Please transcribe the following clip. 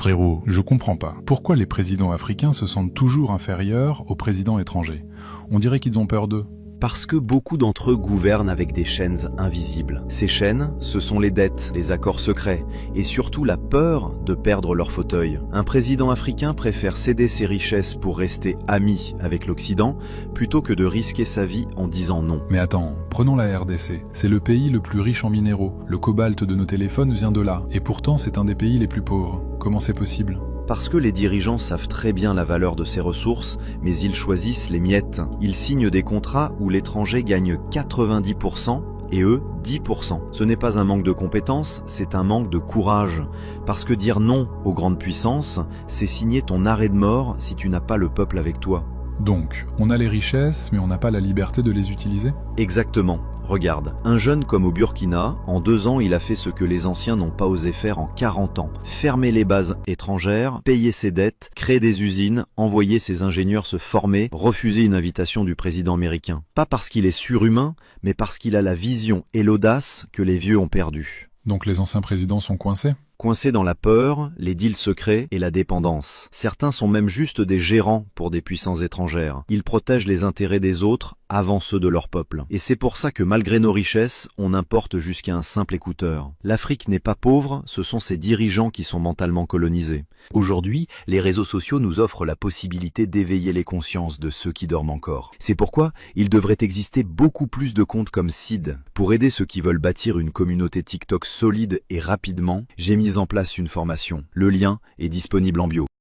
Frérot, je comprends pas. Pourquoi les présidents africains se sentent toujours inférieurs aux présidents étrangers? On dirait qu'ils ont peur d'eux. Parce que beaucoup d'entre eux gouvernent avec des chaînes invisibles. Ces chaînes, ce sont les dettes, les accords secrets, et surtout la peur de perdre leur fauteuil. Un président africain préfère céder ses richesses pour rester ami avec l'Occident, plutôt que de risquer sa vie en disant non. Mais attends, prenons la RDC. C'est le pays le plus riche en minéraux. Le cobalt de nos téléphones vient de là. Et pourtant, c'est un des pays les plus pauvres. Comment c'est possible? Parce que les dirigeants savent très bien la valeur de ces ressources, mais ils choisissent les miettes. Ils signent des contrats où l'étranger gagne 90% et eux 10%. Ce n'est pas un manque de compétences, c'est un manque de courage. Parce que dire non aux grandes puissances, c'est signer ton arrêt de mort si tu n'as pas le peuple avec toi. Donc, on a les richesses, mais on n'a pas la liberté de les utiliser? Exactement. Regarde, un jeune comme au Burkina, en 2 ans, il a fait ce que les anciens n'ont pas osé faire en 40 ans. Fermer les bases étrangères, payer ses dettes, créer des usines, envoyer ses ingénieurs se former, refuser une invitation du président américain. Pas parce qu'il est surhumain, mais parce qu'il a la vision et l'audace que les vieux ont perdu. Donc les anciens présidents sont coincés? Coincés dans la peur, les deals secrets et la dépendance. Certains sont même juste des gérants pour des puissances étrangères. Ils protègent les intérêts des autres avant ceux de leur peuple. Et c'est pour ça que malgré nos richesses, on importe jusqu'à un simple écouteur. L'Afrique n'est pas pauvre, ce sont ses dirigeants qui sont mentalement colonisés. Aujourd'hui, les réseaux sociaux nous offrent la possibilité d'éveiller les consciences de ceux qui dorment encore. C'est pourquoi il devrait exister beaucoup plus de comptes comme Seed. Pour aider ceux qui veulent bâtir une communauté TikTok solide et rapidement, j'ai mis en place une formation. Le lien est disponible en bio.